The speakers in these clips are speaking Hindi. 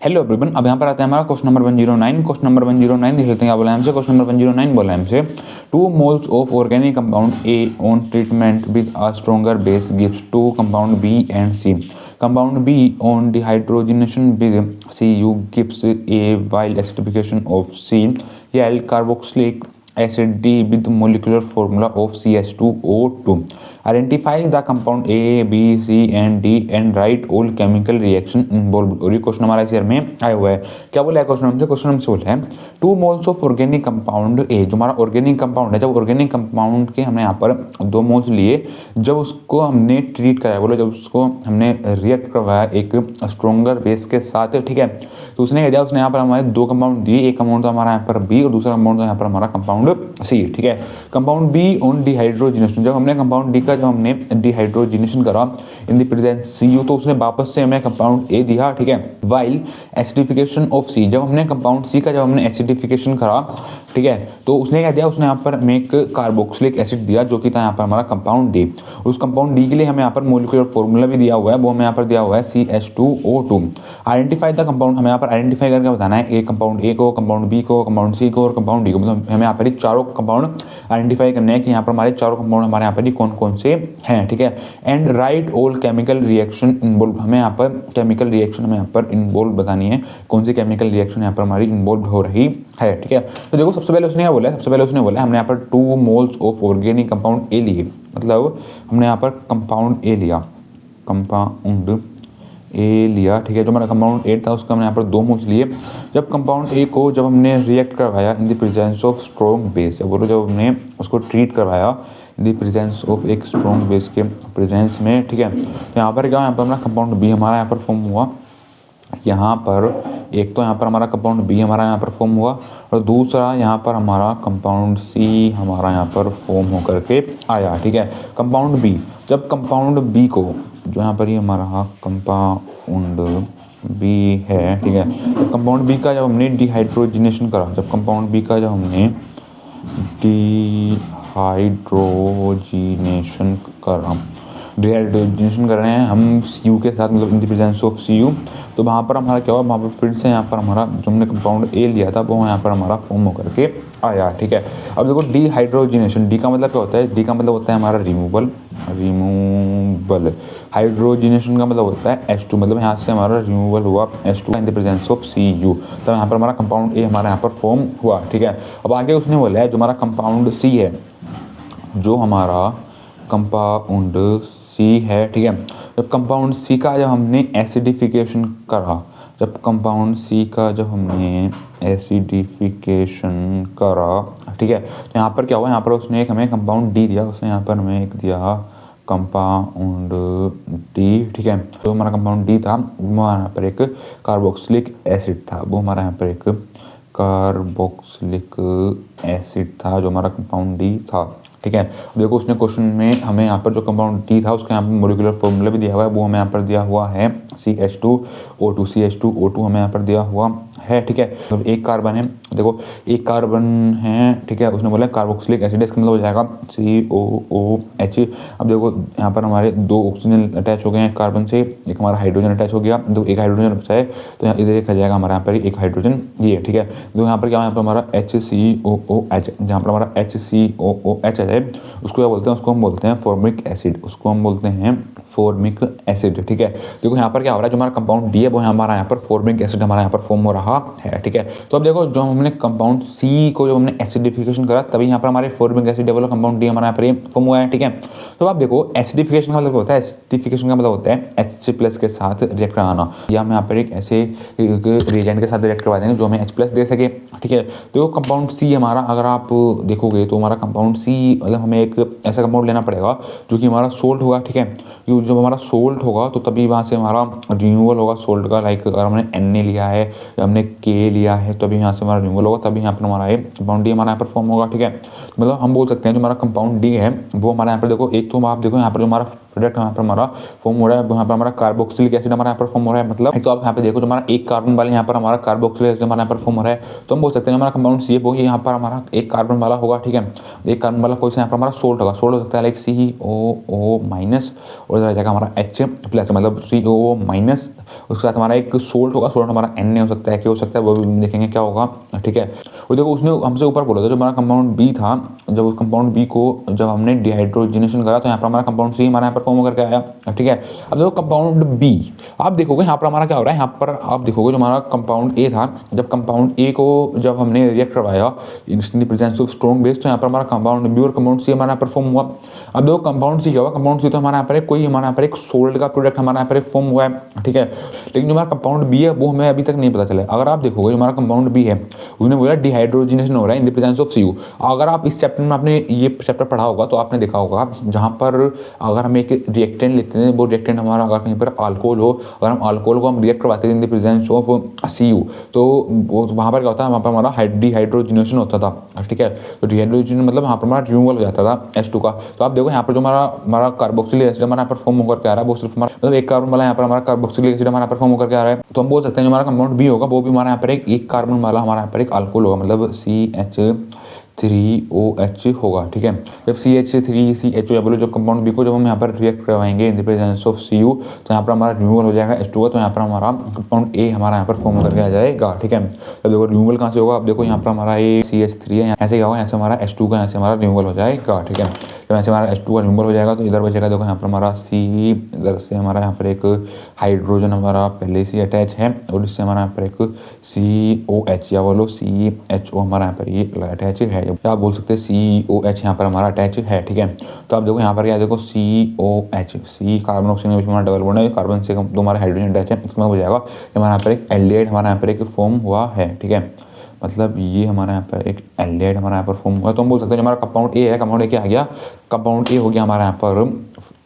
हेलो एवरीवन, अब यहाँ पर आता है हमारा क्वेश्चन नंबर 109। क्वेश्चन नंबर 109 देख लेते हैं क्या बोला है हमसे। क्वेश्चन नंबर 109 बोला है हमसे 2 moles of organic compound A on treatment with a stronger base gives 2 compound B and C. Compound B on dehydrogenation with C U gives A while acidification of C L carboxylic acid D with molecular formula of CH2O2. Identify the compound A, B, C and D and write all chemical reaction involved। और ये क्वेश्चन हमारा इस ईयर में आया हुआ है। क्या बोला है क्वेश्चन हमसे? क्वेश्चन हमसे बोला है 2 मोल्स ऑफ ऑर्गेनिक कंपाउंड ए, जो हमारा ऑर्गेनिक कंपाउंड है, जब ऑर्गेनिक कंपाउंड के हमने यहाँ पर 2 मोल्स लिए, जब उसको हमने ट्रीट कराया, बोलो जब उसको हमने रिएक्ट करवाया एक स्ट्रॉन्गर बेस के साथ, ठीक है, तो उसने क्या दिया, उसने यहाँ पर हमारे 2 कंपाउंड दिए। एक कंपाउंड तो हमारा यहाँ पर बी और दूसरा कंपाउंड तो यहाँ पर हमारा कंपाउंड सी, ठीक है। कंपाउंड बी ऑन डिहाइड्रोजनेशन, जब हमने कंपाउंड डी का जब हमने डिहाइड्रोजनेशन करा in the presence C U, तो उसने वापस से हमें कंपाउंड ए दिया, ठीक है। वाइल एसिडिफिकेशन ऑफ सी, जब हमने कंपाउंड सी का जब हमने एसिडिफिकेशन करा, ठीक है, तो उसने क्या दिया, उसने यहाँ पर हमें एक कार्बोक्सिलिक एसिड दिया जो कि था यहाँ पर हमारा कंपाउंड डी। उस कंपाउंड डी के लिए हमें यहाँ पर मोलिकुलर फॉर्मूला भी दिया हुआ है, वो हमें यहाँ पर दिया हुआ है CH2O2। आइडेंटिफाई द कंपाउंड, हमें यहाँ पर आइडेंटिफाई करके बताना है एक कंपाउंड ए को, कंपाउंड बी को, कंपाउंड सी को और कंपाउंड डी को। मतलब हमें यहाँ पर चारों कंपाउंड आइडेंटिफाई करने हैं कि यहाँ पर हमारे चारों कंपाउंड हमारे यहाँ पर कौन कौन से हैं, ठीक है। And right all chemical reaction involve, हमें यहाँ पर केमिकल रिएक्शन हमें यहाँ पर इन्वॉल्व बतानी है, कौन सी केमिकल रिएक्शन यहाँ पर हमारी इन्वॉल्व हो रही है, ठीक है। तो देखो सबसे पहले उसने क्या बोला है, सबसे पहले उसने बोला हमने यहाँ पर 2 मोल्स ऑफ ऑर्गेनिक कंपाउंड ए लिए, मतलब हमने यहाँ पर कंपाउंड ए लिया, कंपाउंड ए लिया, ठीक है। जो हमारा कंपाउंड ए था उसका हमने यहाँ पर 2 मोल्स लिए। जब कंपाउंड ए को जब हमने रिएक्ट करवाया in the presence of strong base, बोलो जब हमने उसको ट्रीट करवाया इन द प्रेजेंस ऑफ एक स्ट्रॉन्ग बेस के प्रेजेंस में, ठीक है, तो यहाँ पर क्या, यहाँ पर हमारा कंपाउंड बी हमारा यहाँ पर फॉर्म हुआ। यहाँ पर एक तो यहाँ पर हमारा कंपाउंड बी हमारा यहाँ पर फॉर्म हुआ और दूसरा यहाँ पर हमारा कंपाउंड सी हमारा यहाँ पर फॉर्म होकर के आया, ठीक है। कंपाउंड बी, जब कंपाउंड बी को, जो यहाँ पर ये हमारा कंपाउंड बी है, ठीक है, तो कंपाउंड बी का जब हमने डिहाइड्रोजनेशन करा, जब कंपाउंड बी का जब हमने डिहाइड्रोजनेशन कर रहे हैं हम सी यू के साथ, मतलब in the presence of C U, तो वहाँ पर हमारा क्या हुआ, वहाँ पर फिर से यहाँ पर हमारा जो हमने कंपाउंड ए लिया था वो यहाँ पर हमारा फॉर्म होकर के आया, ठीक है। अब देखो डिहाइड्रोजनेशन, डी का मतलब क्या होता है, डी का मतलब होता है हमारा रिमूवल, हाइड्रोजनेशन का मतलब होता है H2, मतलब यहाँ से हमारा रिमूवल हुआ H2 in the presence of C U, तो यहाँ पर हमारा कंपाउंड ए हमारा यहाँ पर फॉर्म हुआ, ठीक है। अब आगे उसने बोला है जो हमारा कंपाउंड सी है, जो हमारा कंपाउंड सी है, ठीक है, जब कंपाउंड सी का जब हमने एसिडिफिकेशन करा, जब कंपाउंड सी का जब हमने एसिडिफिकेशन करा, ठीक है, तो यहाँ पर क्या हुआ, यहाँ पर उसने एक हमें कंपाउंड डी दिया, उसने यहाँ पर हमें एक दिया कंपाउंड डी, ठीक है। तो हमारा कंपाउंड डी था, वो हमारे यहाँ पर एक कार्बोक्सिलिक एसिड था, वो हमारा यहाँ पर एक कार्बोक्सिलिक एसिड था जो हमारा कंपाउंड डी था, ठीक है। देखो उसने क्वेश्चन में हमें यहाँ पर जो कंपाउंड डी था उसका यहाँ पर मोलिकुलर फॉर्मूला भी दिया हुआ है, वो हमें यहाँ पर दिया हुआ है CH2O2 हमें यहाँ पर दिया हुआ है, ठीक है। मतलब एक कार्बन है, देखो एक कार्बन है, ठीक है, उसने बोला कार्बोक्सिलिक एसिड, इसका मतलब हो जाएगा COOH। अब देखो यहाँ पर हमारे 2 ऑक्सीजन अटैच हो गए हैं कार्बन से, एक हमारा हाइड्रोजन अटैच हो गया, तो एक हाइड्रोजन बचा है, तो यहाँ इधर एक आ जाएगा हमारा यहाँ पर एक हाइड्रोजन, ये, ठीक है। तो यहाँ पर क्या, यहाँ पर हमारा HCOOH, जहाँ पर हमारा HCOOH है उसको क्या बोलते हैं, उसको हम बोलते हैं फॉर्मिक एसिड, उसको हम बोलते हैं फॉर्मिक एसिड, ठीक है। देखो यहाँ पर क्या हो रहा है, जो हमारा कंपाउंड डी है वो हमारा यहाँ पर फॉर्मिक एसिड हमारा यहाँ पर फॉर्म हो रहा है, ठीक है। तो अब देखो जो हमने कंपाउंड सी को जब हमने एसिडिफिकेशन करा तभी यहाँ पर हमारे formic acid develop compound D हमारा यहाँ पर फॉर्म हुआ है, ठीक है। तो अब देखो एसिडिफिकेशन का मतलब होता है, एसिडिफिकेशन का मतलब होता है H+ के साथ रिएक्ट कराना, या हम यहाँ पर एक ऐसे रिएजेंट के साथ रिएक्ट करवा देंगे जो हमें H+ दे सके, ठीक है। तो कंपाउंड सी हमारा, अगर आप देखोगे तो हमारा कंपाउंड सी, मतलब हमें एक ऐसा कंपाउंड लेना पड़ेगा जो कि हमारा सोल्ट होगा, ठीक है। क्योंकि जब हमारा सोल्ट होगा तो तभी वहाँ से हमारा रिन्यूअल होगा सोल्ट का, लाइक अगर हमने Na लिया है या हमने K लिया है तो अभी यहाँ से हमारा रिन्यूअल होगा, तभी यहाँ पर हमारा कंपाउंड डी हमारा यहाँ पर फॉर्म होगा, ठीक है। मतलब हम बोल सकते हैं जो हमारा कंपाउंड डी है वो हमारा यहाँ पर देखो, एक तो आप देखो यहाँ पर जो हमारा प्रोडक्ट यहाँ पर हमारा फॉर्म हो रहा है, यहाँ पर हमारा कार्बोक्सिलिक एसिड हमारा यहाँ पर फॉर्म हो रहा है। मतलब एक तो आप यहाँ पे देखो जो हमारा एक कार्बन वाला यहाँ पर हमारा कार्बोक्सिलिक एसिड हमारा यहाँ पर फॉर्म हो रहा है, तो हम बोल सकते हैं हमारा कंपाउंड CH वो यहाँ पर हमारा एक कार्बन वाला होगा, ठीक है। एक कार्बन वाला कोई सा यहाँ पर हमारा सोल्ट होगा, सोल्ट हो सकता है लाइक COO माइनस और इधर आ जाएगा हमारा H प्लस, मतलब COO माइनस, उसके साथ हमारा एक सोल्ट होगा, सोल्ट हमारा Na हो सकता है, क्या हो सकता है वो भी देखेंगे क्या होगा, ठीक है। और देखो उसने हमसे ऊपर बोला था जो हमारा कंपाउंड बी था, जब उस कंपाउंड बी को जब हमने डिहाइड्रोजनेशन करा तो यहाँ पर हमारा कंपाउंड सी हमारा यहाँ पर फॉर्म करके आया, ठीक है। अब देखो कंपाउंड बी आप देखोगे यहाँ पर हमारा क्या हो रहा है, यहाँ पर आप देखोगे जो हमारा कंपाउंड ए था, जब कंपाउंड ए को जब हमने रिएक्ट करवाया in the presence of strong base, तो यहाँ पर हमारा कंपाउंड बी और कंपाउंड सी हमारा यहाँ पर फॉर्म हुआ। अब देखो कंपाउंड सी क्या हुआ, कंपाउंड सी तो हमारा यहाँ पर कोई हमारा यहाँ पर एक सोल्ट का प्रोडक्ट हमारा यहाँ पर फॉर्म हुआ है, ठीक है। लेकिन जो हमारा कंपाउंड बी है वो हमें अभी तक नहीं पता चला। अगर आप देखोगे जो हमारा कंपाउंड बी है उसने बोला डिहाइड्रोजनेशन हो रहा है इन द प्रेजेंस ऑफ CU। अगर आप इस चैप्टर में आपने ये चैप्टर पढ़ा होगा तो आपने देखा होगा जहाँ पर अगर हम एक रिएक्टेंट लेते हैं, वो रिएक्टेंट हमारा अगर कहीं पर अल्कोहल हो, अगर हम अल्कोहल को हम रिएक्ट करवाते हैं इन द प्रेजेंस ऑफ CU, तो वहाँ पर क्या होता है, वहाँ पर हमारा डिहाइड्रोजनेशन होता था, ठीक है। तो डिहाइड्रोजनेशन मतलब वहाँ पर हमारा रिमूवल हो जाता था H2 का। तो आप देखो यहाँ पर जो हमारा कार्बोक्सिलिक एसिड हमारा यहाँ पर फॉर्म होकर के आ रहा है, वो सिर्फ हमारा मतलब एक कार्बन वाला यहाँ पर हमारा कार्बोक्सिलिक एसिड हमारा यहाँ पर फॉर्म होकर के आ रहा है। तो हम बोल सकते हैं जो हमारा कंपाउंड बी होगा वो भी हमारा यहाँ पर एक कार्बन वाला हमारा यहाँ पर एक अल्कोहल होगा, मतलब CH3OH होगा, ठीक है। जब CH3CHO या बोलो जब कंपाउंड बी को जब हम यहाँ पर रिएक्ट करवाएंगे इन द प्रेजेंस ऑफ CU, तो यहाँ पर हमारा रिमूवल हो जाएगा H2 का, तो यहाँ पर हमारा कंपाउंड ए हमारा यहाँ पर फॉर्म करके आ जाएगा, ठीक है। अब देखो रिमूवल कहाँ से होगा, अब देखो यहाँ पर हमारा ये CH3 है, यहाँ से क्या होगा, यहाँ से हमारा H2 का यहाँ से हमारा रिमूवल हो जाएगा, ठीक है। जब यहाँ से हमारा H2 का रिमूवल हो जाएगा तो इधर बचेगा, देखो यहाँ पर हमारा C, इधर से हमारा यहाँ पर एक हाइड्रोजन हमारा पहले से अटैच है और इससे हमारा यहाँ पर एक COH या बोलो CHO हमारा यहाँ पर ये अटैच है, आप बोल सकते हैं COH यहाँ पर हमारा अटैच है, ठीक है। तो आप देखो यहाँ पर क्या देखो COH, C कार्बन ऑक्सीजन के बीच में डबल बॉन्ड है, कार्बन से दो हमारा हाइड्रोजन अटैच है, इसमें हो जाएगा हमारा यहाँ पर एक एल्डिहाइड हमारा यहाँ पर एक फॉर्म हुआ है, ठीक है। मतलब ये हमारा यहाँ पर एक एल्डिहाइड हमारा यहाँ पर फॉर्म हुआ। तो हम बोल सकते हैं हमारा कंपाउंड ए है, कंपाउंड ए क्या आ गया, कंपाउंड ए हो गया हमारा यहाँ पर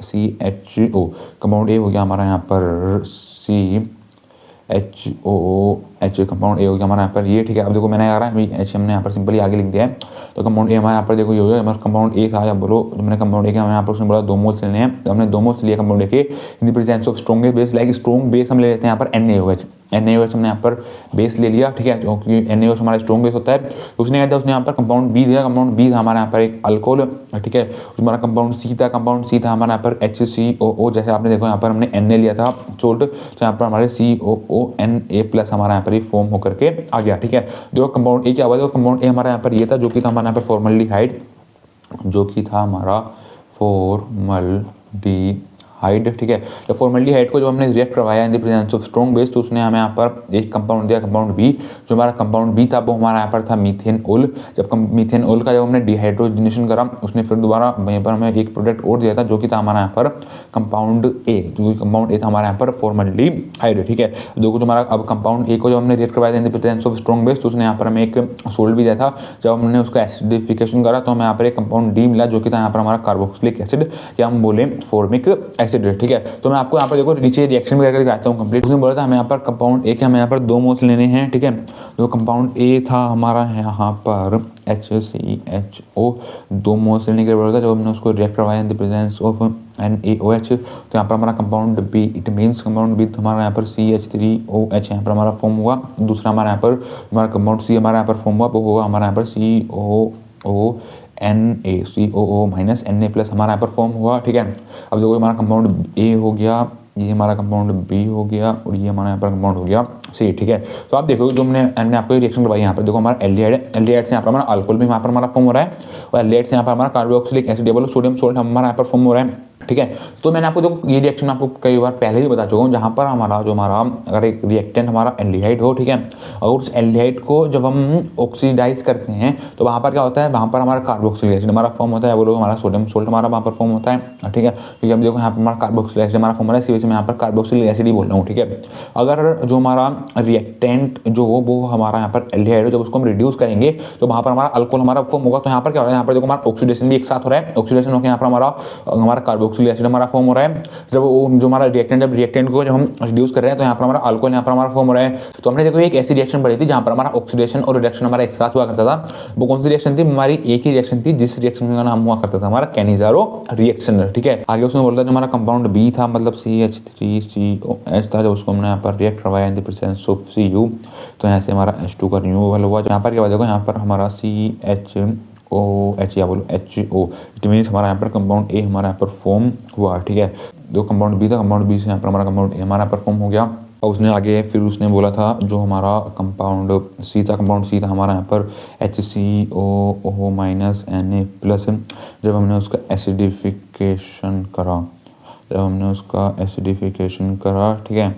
CHO, कंपाउंड ए हो गया हमारा यहाँ पर CHOOH, कंपाउंड ए हो गया हमारा यहाँ पर ये, ठीक है। अब देखो मैंने यार H हमने यहाँ पर सिंपली आगे लिख दिया है, तो कंपाउंड ए हमारे यहाँ पर देखो ये हो गया हमारा कंपाउंड ए था, या बोलो जो मैंने कंपाउंड ए के हमें यहाँ पर उसने बोला 2 मोल्स लेने हैं, तो हमने 2 मोल्स लिए कंपाउंड ए के इन the presence of strongest base, like strong base हम ले लेते हैं यहाँ पर NaOH हमने यहाँ पर बेस ले लिया, ठीक है, क्योंकि NaOH हमारा स्ट्रॉन्ग बेस होता है। तो उसने क्या था, उसने यहाँ पर कंपाउंड बी दिया, कंपाउंड बी था हमारे यहाँ पर एक अल्कोहल, ठीक है। हमारा कंपाउंड सी था, कंपाउंड सी था हमारे यहाँ पर HCOO, जैसे आपने देखो यहाँ पर हमने Na लिया था सोल्ट, तो यहाँ पर हमारे COONA प्लस हमारा यहाँ पर ये फॉर्म होकर के आ गया, ठीक है। देखो कंपाउंड ए क्या हुआ, देखो कंपाउंड ए हमारा यहाँ पर ये था जो कि था हमारे यहाँ पर फॉर्मल्डिहाइड, जो कि था हमारा फॉर्मल्डिहाइड, ठीक है। तो फॉर्मल्डिहाइड को जो हमने रिएक्ट करवाया in the presence of strong base, तो उसने हमें यहाँ पर एक कंपाउंड दिया, कंपाउंड बी। जो हमारा कंपाउंड बी था वो हमारा यहाँ पर था मीथेनॉल। जब मीथेनॉल का जब हमने डिहाइड्रोजनेशन करा, उसने फिर दोबारा वहीं पर हमें एक प्रोडक्ट और दिया था जो कि था हमारा यहाँ पर कंपाउंड ए, जो कंपाउंड ए था हमारा यहाँ पर फॉर्मल्डिहाइड, ठीक है। देखो जो हमारा अब कंपाउंड ए को जब हमने रिएक्ट करवाया in the presence of strong base, तो उसने यहाँ पर हमें एक सोल्ट भी दिया था। जब हमने उसका एसिडिफिकेशन करा तो हमें यहाँ पर एक कंपाउंड डी मिला जो कि था यहाँ पर हमारा कार्बोक्सिलिक एसिड, या हम बोले फॉर्मिक एसिड, ठीक है। तो मैं आपको यहाँ पर देखो नीचे रिएक्शन भी करके दिखाता हूँ कंप्लीट। उसने बोला था हमें यहाँ पर कंपाउंड ए के हमें यहाँ पर 2 मोल्स लेने हैं, ठीक है। जो कंपाउंड ए था हमारा यहाँ पर HCHO 2 मोल्स लेने के बोला था, जब हमने उसको रिएक्ट करवाया in the presence of NaOH, तो यहाँ पर हमारा compound B, it means compound B हमारा यहाँ पर CH3OH यहाँ पर हमारा फॉर्म हुआ। दूसरा हमारा यहाँ पर हमारा कंपाउंड सी हमारा यहाँ पर फॉर्म हुआ, वो होगा हमारा यहाँ पर COO माइनस Na प्लस हमारा यहाँ पर फॉर्म हुआ, ठीक है। अब देखो हमारा कंपाउंड ए हो गया, ये हमारा कंपाउंड बी हो गया और ये हमारा यहाँ पर कंपाउंड हो गया सी, ठीक है। तो आप देखो जो हमने आपको रिएक्शन करवाई, यहाँ पर देखो हमारा एल्डिहाइड है, एल्डिहाइड से यहाँ पर हमारा अल्कोहल भी यहाँ पर हमारा फॉर्म हो रहा है, और एल्डिहाइड से यहाँ पर हमारा कार्बोक्सिलिक एसिड या बोलो सोडियम सोल्ट हमारा यहाँ पर फॉर्म हो रहा है, ठीक है। तो मैंने आपको देखो ये रिएक्शन आपको कई बार पहले ही बता चुका हूँ, जहाँ पर हमारा जो हमारा अगर एक रिएक्टेंट हमारा एल्डिहाइड हो, ठीक है, और उस एल्डिहाइड को जब हम ऑक्सीडाइज करते हैं तो वहाँ पर क्या होता है, वहाँ पर हमारा कार्बोक्सिलिक एसिड हमारा फॉर्म होता है, बोलो हमारा सोडियम सोल्ट हमारा वहाँ पर फॉर्म होता है, ठीक है। क्योंकि हम देखो यहाँ पर हमारा कार्बोक्सिलिक एसिड हमारा फॉर्म हो रहा है, इसी वजह से मैं यहाँ पर कार्बोक्सिलिक एसिड ही बोल रहा हूँ, ठीक है। अगर जो हमारा रिएक्टेंट जो हो वो हमारा यहाँ पर एल्डिहाइड हो, जब उसको हम रिड्यूस करेंगे तो वहाँ पर हमारा अल्कोहल हमारा फॉर्म होगा। तो यहाँ पर क्या हो रहा है, यहाँ पर देखो हमारा ऑक्सीडेशन भी एक साथ हो रहा है, ऑक्सीडेशन होकर यहाँ पर हमारा कार्बोक्सिलिक एसिड हमारा फॉर्म हो रहा है। जब वो जो हमारा रिएक्टेंट जब रिएक्टेंट को जब हम रिड्यूस कर रहे हैं तो यहाँ पर हमारा अल्कोहल यहाँ पर हमारा फॉर्म हो रहा है। तो हमने देखो एक ऐसी रिएक्शन पढ़ी थी जहाँ पर हमारा ऑक्सीडेशन और रिडक्शन हमारा एक साथ हुआ करता था। वो कौन सी रिएक्शन थी? हमारी एक ही रिएक्शन थी जिस रिएक्शन का नाम हुआ करता था हमारा कैनिज़ारो रिएक्शन, ठीक है। आगे उसमें बोलता है जो हमारा कंपाउंड बी था, मतलब CH3COH था, जो उसको हमने यहाँ पर रिएक्ट करवाया in the presence of Cu, तो यहाँ से हमारा H2 का रिमूवल हुआ। यहाँ पर क्या देखो, यहाँ पर हमारा CHOH या बोलो HO, इट मीन्स हमारा यहाँ पर कंपाउंड ए हमारा यहाँ पर फॉर्म हुआ, ठीक है। जो कंपाउंड बी था, कंपाउंड बी से यहाँ पर हमारा कंपाउंड ए हमारा यहाँ पर फॉर्म हो गया। और उसने आगे फिर उसने बोला था जो हमारा कंपाउंड सी था, कंपाउंड सी था हमारा यहाँ पर HCOO माइनस Na+, जब हमने उसका एसिडिफिकेशन करा, ठीक है,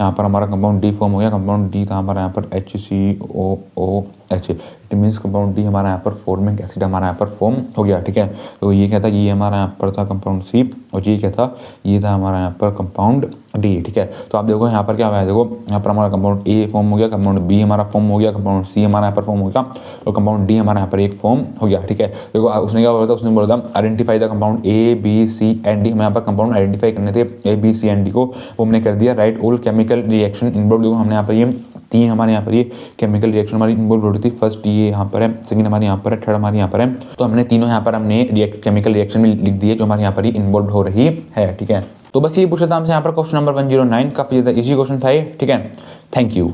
यहाँ पर हमारा कंपाउंड डी फॉर्म हो गया। कंपाउंड डी था हमारा यहाँ पर HCOOH, it means compound D हमारा यहाँ पर फॉर्मिक एसिड हमारा यहाँ पर फॉर्म हो गया, ठीक है। तो ये क्या था, ये हमारा यहाँ पर था कंपाउंड सी, और ये क्या था, ये था हमारा यहाँ पर कंपाउंड डी, ठीक है। तो आप देखो यहाँ पर क्या हुआ है, देखो यहाँ पर हमारा कंपाउंड ए फॉर्म हो गया, कंपाउंड बी हमारा फॉर्म हो गया, कंपाउंड सी हमारा यहाँ पर फॉर्म हो गया, और कंपाउंड डी हमारा यहाँ पर एक फॉर्म हो गया, ठीक है। देखो उसने क्या बोला था, उसने बोला था identify the compound A B C and D। हमें यहाँ पर कंपाउंड आइडेंटिफाई करने थे A B C and D को, वो हमने कर दिया। Right all chemical reaction involve, देखो हमने यहाँ पर ये तीन हमारे यहाँ पर ये केमिकल रिएक्शन हमारी इन्वॉल्व होती थी। फर्स्ट ये यहाँ पर है, सेकंड हमारे यहाँ पर है, थर्ड हमारे यहाँ पर है। तो हमने तीनों यहाँ पर हमने केमिकल रिएक्शन में लिख दिए जो हमारे यहाँ पर इन्वॉल्व हो रही है, ठीक है। तो बस ये पूछा था हमसे यहाँ पर क्वेश्चन नंबर 109, काफी ज्यादा इजी क्वेश्चन था ये, ठीक है। Thank you.